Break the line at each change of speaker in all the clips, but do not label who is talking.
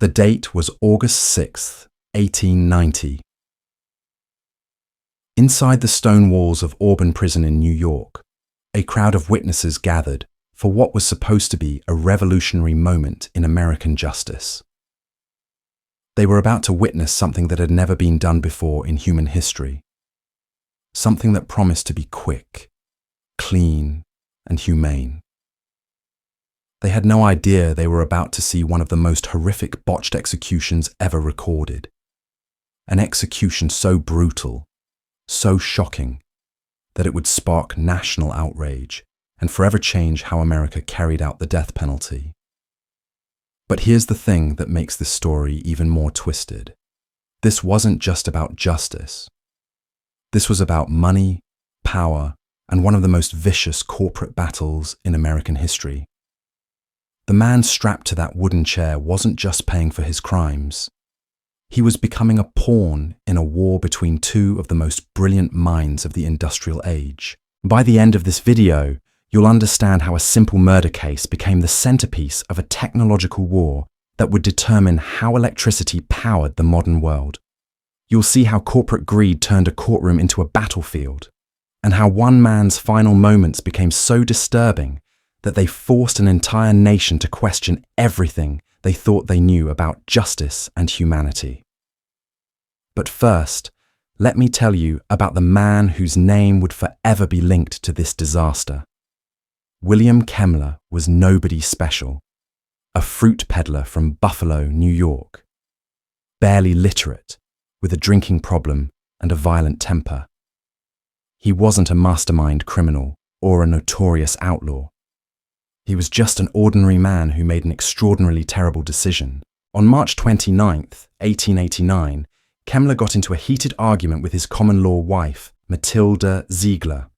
The date was August 6th, 1890. Inside the stone walls of Auburn Prison in New York, a crowd of witnesses gathered for what was supposed to be a revolutionary moment in American justice. They were about to witness something that had never been done before in human history, something that promised to be quick, clean, and humane. They had no idea they were about to see one of the most horrific botched executions ever recorded. An execution so brutal, so shocking, that it would spark national outrage and forever change how America carried out the death penalty. But here's the thing that makes this story even more twisted. This wasn't just about justice. This was about money, power, and one of the most vicious corporate battles in American history. The man strapped to that wooden chair wasn't just paying for his crimes. He was becoming a pawn in a war between two of the most brilliant minds of the industrial age. By the end of this video, you'll understand how a simple murder case became the centerpiece of a technological war that would determine how electricity powered the modern world. You'll see how corporate greed turned a courtroom into a battlefield, and how one man's final moments became so disturbing that they forced an entire nation to question everything they thought they knew about justice and humanity. But first, let me tell you about the man whose name would forever be linked to this disaster. William Kemmler was nobody special, a fruit peddler from Buffalo, New York. Barely literate, with a drinking problem and a violent temper. He wasn't a mastermind criminal or a notorious outlaw. He was just an ordinary man who made an extraordinarily terrible decision. On March 29th, 1889, Kemmler got into a heated argument with his common-law wife, Matilda Ziegler.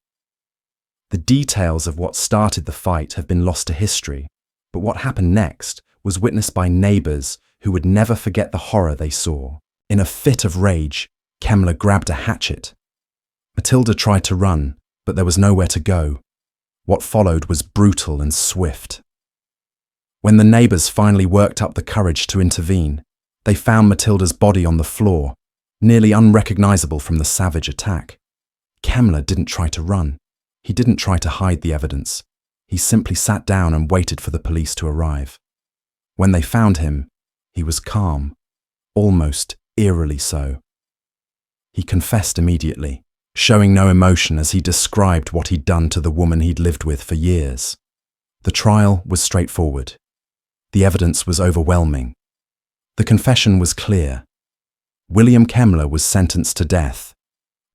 The details of what started the fight have been lost to history, but what happened next was witnessed by neighbors who would never forget the horror they saw. In a fit of rage, Kemmler grabbed a hatchet. Matilda tried to run, but there was nowhere to go. What followed was brutal and swift. When the neighbors finally worked up the courage to intervene, they found Matilda's body on the floor, nearly unrecognizable from the savage attack. Kemmler didn't try to run. He didn't try to hide the evidence. He simply sat down and waited for the police to arrive. When they found him, he was calm, almost eerily so. He confessed immediately, showing no emotion as he described what he'd done to the woman he'd lived with for years. The trial was straightforward. The evidence was overwhelming. The confession was clear. William Kemmler was sentenced to death,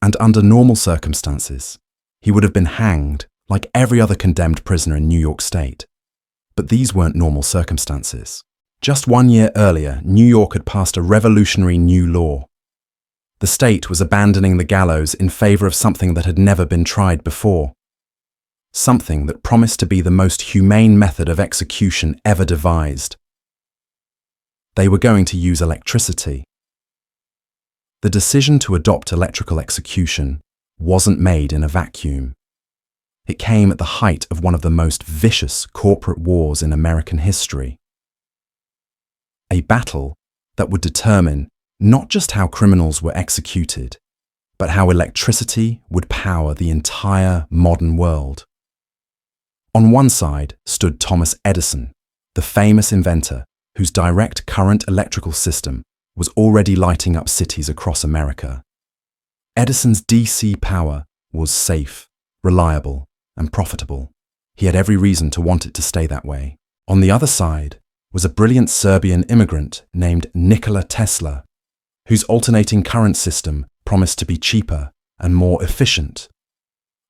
and under normal circumstances, he would have been hanged like every other condemned prisoner in New York State. But these weren't normal circumstances. Just 1 year earlier, New York had passed a revolutionary new law. The state was abandoning the gallows in favor of something that had never been tried before. Something that promised to be the most humane method of execution ever devised. They were going to use electricity. The decision to adopt electrical execution wasn't made in a vacuum. It came at the height of one of the most vicious corporate wars in American history. A battle that would determine not just how criminals were executed, but how electricity would power the entire modern world. On one side stood Thomas Edison, the famous inventor whose direct current electrical system was already lighting up cities across America. Edison's DC power was safe, reliable, and profitable. He had every reason to want it to stay that way. On the other side was a brilliant Serbian immigrant named Nikola Tesla, whose alternating current system promised to be cheaper and more efficient.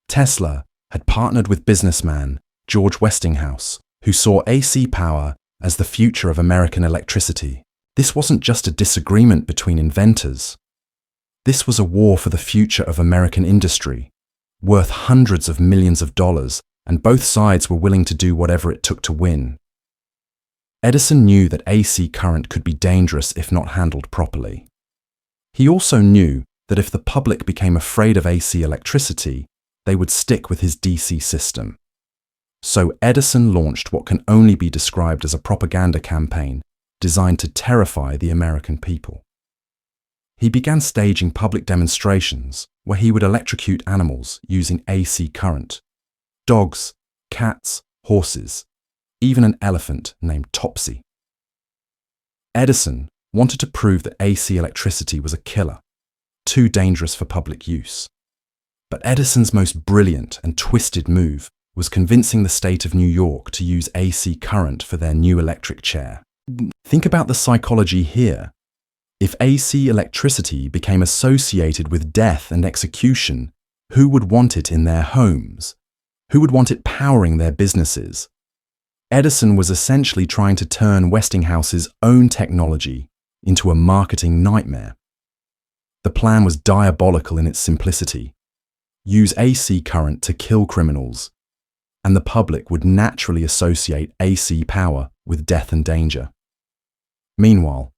Tesla had partnered with businessman George Westinghouse, who saw AC power as the future of American electricity. This wasn't just a disagreement between inventors. This was a war for the future of American industry, worth hundreds of millions of dollars, and both sides were willing to do whatever it took to win. Edison knew that AC current could be dangerous if not handled properly. He also knew that if the public became afraid of AC electricity, they would stick with his DC system. So Edison launched what can only be described as a propaganda campaign designed to terrify the American people. He began staging public demonstrations where he would electrocute animals using AC current. Dogs, cats, horses, even an elephant named Topsy. Edison wanted to prove that AC electricity was a killer, too dangerous for public use. But Edison's most brilliant and twisted move was convincing the state of New York to use AC current for their new electric chair. Think about the psychology here. If AC electricity became associated with death and execution, who would want it in their homes? Who would want it powering their businesses? Edison was essentially trying to turn Westinghouse's own technology into a marketing nightmare. The plan was diabolical in its simplicity. Use AC current to kill criminals, and the public would naturally associate AC power with death and danger. Meanwhile,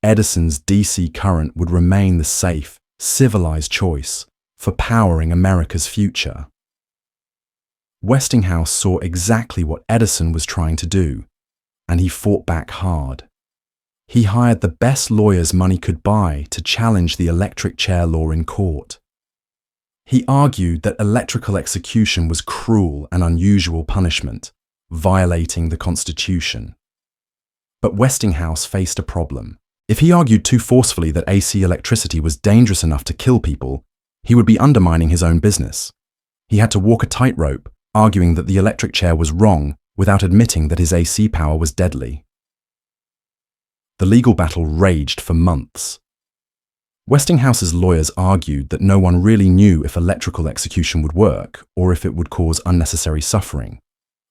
Edison's DC current would remain the safe, civilized choice for powering America's future. Westinghouse saw exactly what Edison was trying to do, and he fought back hard. He hired the best lawyers money could buy to challenge the electric chair law in court. He argued that electrical execution was cruel and unusual punishment, violating the Constitution. But Westinghouse faced a problem. If he argued too forcefully that AC electricity was dangerous enough to kill people, he would be undermining his own business. He had to walk a tightrope, arguing that the electric chair was wrong without admitting that his AC power was deadly. The legal battle raged for months. Westinghouse's lawyers argued that no one really knew if electrical execution would work or if it would cause unnecessary suffering.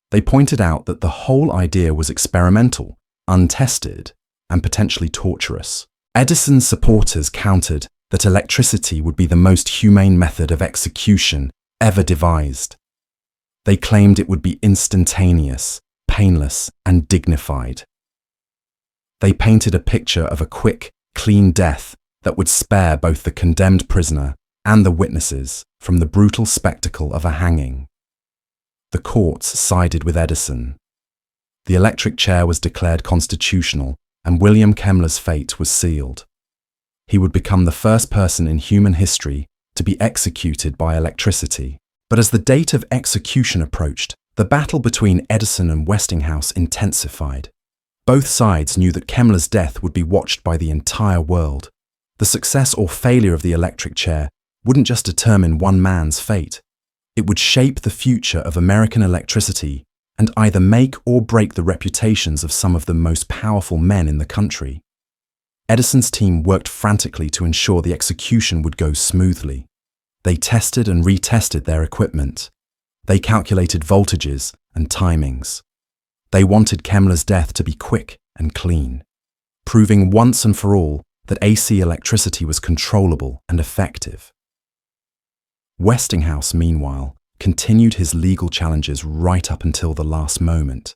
They pointed out that the whole idea was experimental, untested, and potentially torturous. Edison's supporters countered that electricity would be the most humane method of execution ever devised. They claimed it would be instantaneous, painless, and dignified. They painted a picture of a quick, clean death that would spare both the condemned prisoner and the witnesses from the brutal spectacle of a hanging. The courts sided with Edison. The electric chair was declared constitutional, and William Kemmler's fate was sealed. He would become the first person in human history to be executed by electricity. But as the date of execution approached, the battle between Edison and Westinghouse intensified. Both sides knew that Kemmler's death would be watched by the entire world. The success or failure of the electric chair wouldn't just determine one man's fate. It would shape the future of American electricity and either make or break the reputations of some of the most powerful men in the country. Edison's team worked frantically to ensure the execution would go smoothly. They tested and retested their equipment. They calculated voltages and timings. They wanted Kemmler's death to be quick and clean, proving once and for all that AC electricity was controllable and effective. Westinghouse, meanwhile, continued his legal challenges right up until the last moment.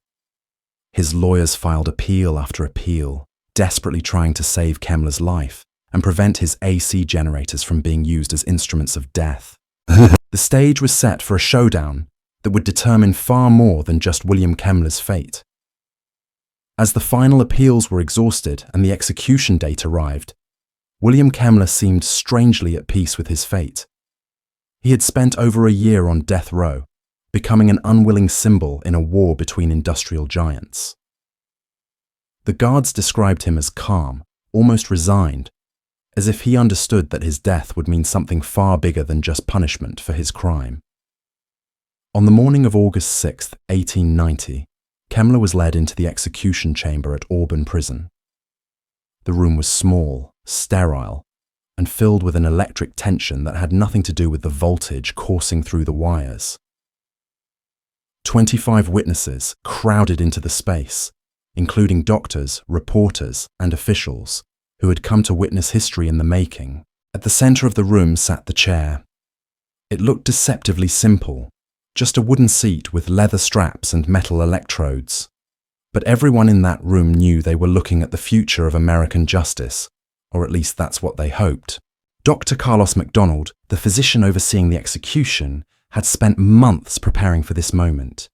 His lawyers filed appeal after appeal, desperately trying to save Kemmler's life and prevent his AC generators from being used as instruments of death. The stage was set for a showdown that would determine far more than just William Kemmler's fate. As the final appeals were exhausted and the execution date arrived, William Kemmler seemed strangely at peace with his fate. He had spent over a year on death row, becoming an unwilling symbol in a war between industrial giants. The guards described him as calm, almost resigned, as if he understood that his death would mean something far bigger than just punishment for his crime. On the morning of August 6, 1890, Kemmler was led into the execution chamber at Auburn Prison. The room was small, sterile, and filled with an electric tension that had nothing to do with the voltage coursing through the wires. 25 witnesses crowded into the space, including doctors, reporters, and officials who had come to witness history in the making. At the center of the room sat the chair. It looked deceptively simple, just a wooden seat with leather straps and metal electrodes. But everyone in that room knew they were looking at the future of American justice, or at least that's what they hoped. Dr. Carlos MacDonald, the physician overseeing the execution, had spent months preparing for this moment.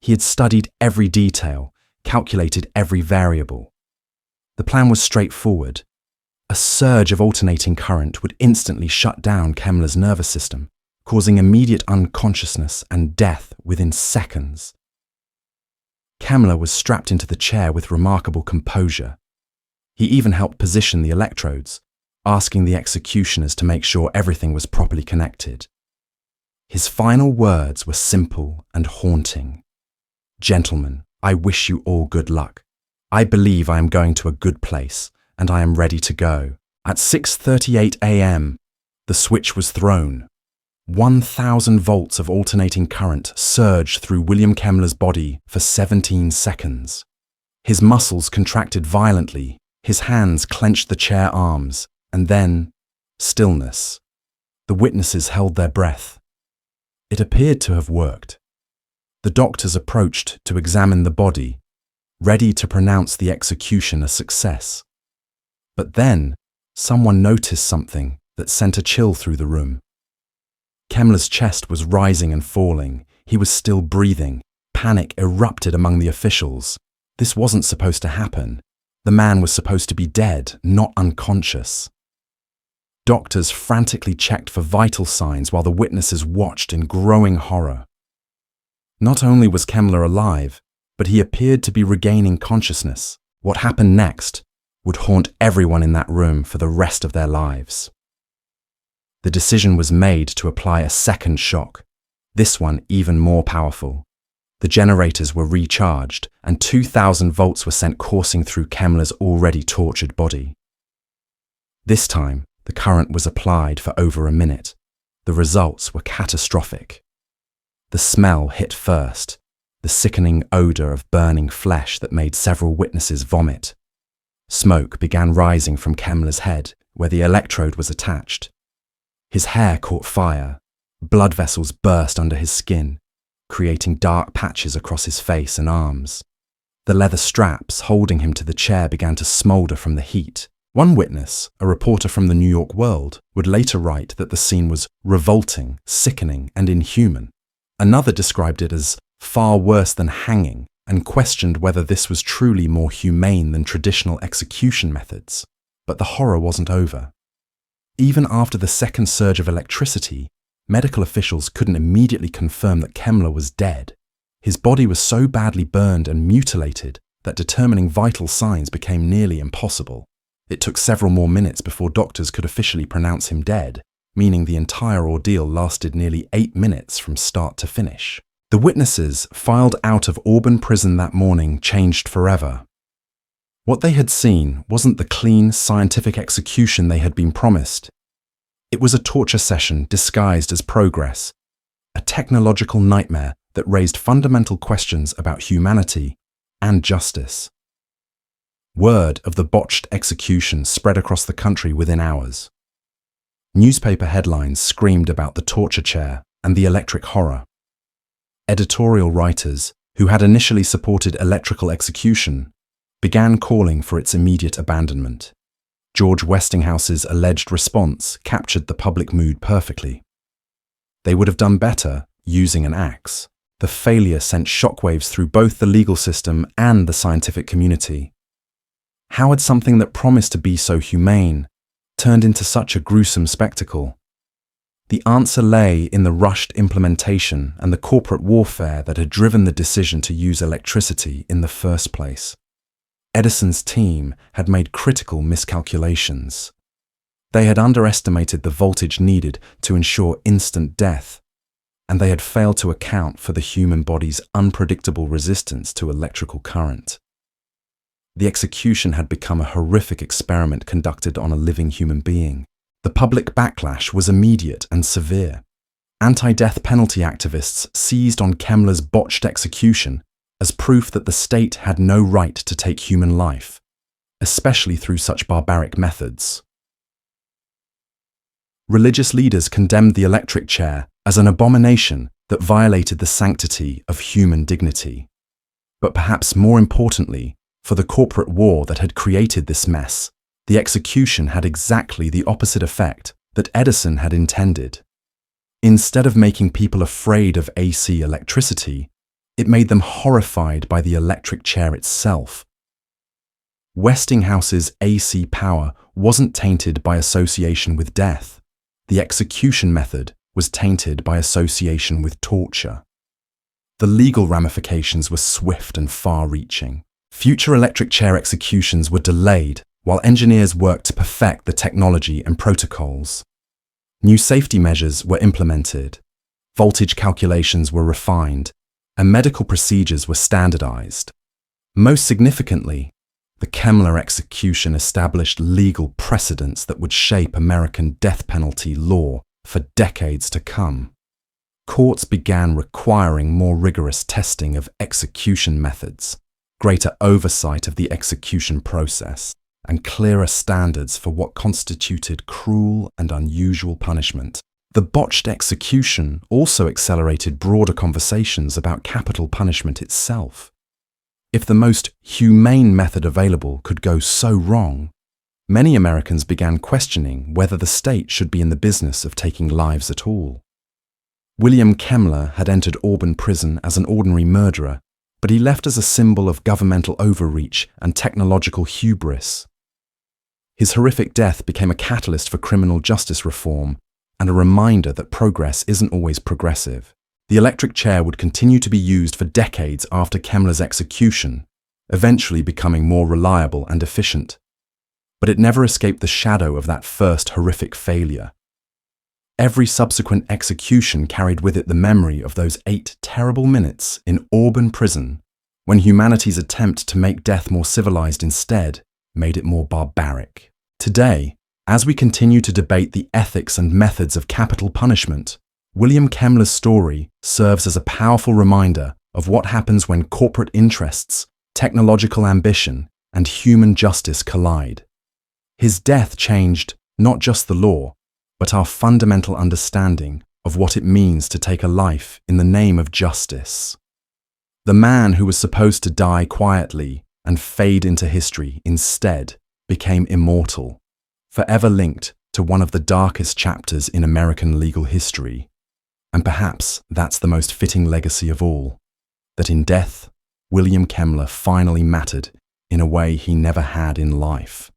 He had studied every detail, calculated every variable. The plan was straightforward. A surge of alternating current would instantly shut down Kemmler's nervous system, causing immediate unconsciousness and death within seconds. Kemmler was strapped into the chair with remarkable composure. He even helped position the electrodes, asking the executioners to make sure everything was properly connected. His final words were simple and haunting. "Gentlemen, I wish you all good luck. I believe I am going to a good place, and I am ready to go." At 6:38 a.m., the switch was thrown. 1,000 volts of alternating current surged through William Kemmler's body for 17 seconds. His muscles contracted violently, his hands clenched the chair arms, and then stillness. The witnesses held their breath. It appeared to have worked. The doctors approached to examine the body, ready to pronounce the execution a success. But then, someone noticed something that sent a chill through the room. Kemmler's chest was rising and falling. He was still breathing. Panic erupted among the officials. This wasn't supposed to happen. The man was supposed to be dead, not unconscious. Doctors frantically checked for vital signs while the witnesses watched in growing horror. Not only was Kemmler alive, but he appeared to be regaining consciousness. What happened next would haunt everyone in that room for the rest of their lives. The decision was made to apply a second shock, this one even more powerful. The generators were recharged, and 2,000 volts were sent coursing through Kemmler's already tortured body. This time, the current was applied for over a minute. The results were catastrophic. The smell hit first, the sickening odor of burning flesh that made several witnesses vomit. Smoke began rising from Kemmler's head, where the electrode was attached. His hair caught fire. Blood vessels burst under his skin, creating dark patches across his face and arms. The leather straps holding him to the chair began to smolder from the heat. One witness, a reporter from the New York World, would later write that the scene was revolting, sickening, and inhuman. Another described it as far worse than hanging and questioned whether this was truly more humane than traditional execution methods. But the horror wasn't over. Even after the second surge of electricity, medical officials couldn't immediately confirm that Kemmler was dead. His body was so badly burned and mutilated that determining vital signs became nearly impossible. It took several more minutes before doctors could officially pronounce him dead, meaning the entire ordeal lasted nearly 8 minutes from start to finish. The witnesses filed out of Auburn prison that morning changed forever. What they had seen wasn't the clean, scientific execution they had been promised. It was a torture session disguised as progress, a technological nightmare that raised fundamental questions about humanity and justice. Word of the botched execution spread across the country within hours. Newspaper headlines screamed about the torture chair and the electric horror. Editorial writers, who had initially supported electrical execution, began calling for its immediate abandonment. George Westinghouse's alleged response captured the public mood perfectly. They would have done better using an axe. The failure sent shockwaves through both the legal system and the scientific community. How had something that promised to be so humane turned into such a gruesome spectacle? The answer lay in the rushed implementation and the corporate warfare that had driven the decision to use electricity in the first place. Edison's team had made critical miscalculations. They had underestimated the voltage needed to ensure instant death, and they had failed to account for the human body's unpredictable resistance to electrical current. The execution had become a horrific experiment conducted on a living human being. The public backlash was immediate and severe. Anti-death penalty activists seized on Kemmler's botched execution as proof that the state had no right to take human life, especially through such barbaric methods. Religious leaders condemned the electric chair as an abomination that violated the sanctity of human dignity. But perhaps more importantly, for the corporate war that had created this mess, the execution had exactly the opposite effect that Edison had intended. Instead of making people afraid of AC electricity, it made them horrified by the electric chair itself. Westinghouse's AC power wasn't tainted by association with death. The execution method was tainted by association with torture. The legal ramifications were swift and far-reaching. Future electric chair executions were delayed while engineers worked to perfect the technology and protocols. New safety measures were implemented, voltage calculations were refined, and medical procedures were standardized. Most significantly, the Kemmler execution established legal precedents that would shape American death penalty law for decades to come. Courts began requiring more rigorous testing of execution methods, greater oversight of the execution process, and clearer standards for what constituted cruel and unusual punishment. The botched execution also accelerated broader conversations about capital punishment itself. If the most humane method available could go so wrong, many Americans began questioning whether the state should be in the business of taking lives at all. William Kemmler had entered Auburn prison as an ordinary murderer, but he left as a symbol of governmental overreach and technological hubris. His horrific death became a catalyst for criminal justice reform and a reminder that progress isn't always progressive. The electric chair would continue to be used for decades after Kemmler's execution, eventually becoming more reliable and efficient. But it never escaped the shadow of that first horrific failure. Every subsequent execution carried with it the memory of those 8 terrible minutes in Auburn prison, when humanity's attempt to make death more civilized instead made it more barbaric. Today, as we continue to debate the ethics and methods of capital punishment, William Kemmler's story serves as a powerful reminder of what happens when corporate interests, technological ambition, and human justice collide. His death changed not just the law, but our fundamental understanding of what it means to take a life in the name of justice. The man who was supposed to die quietly and fade into history instead became immortal, forever linked to one of the darkest chapters in American legal history. And perhaps that's the most fitting legacy of all, that in death, William Kemmler finally mattered in a way he never had in life.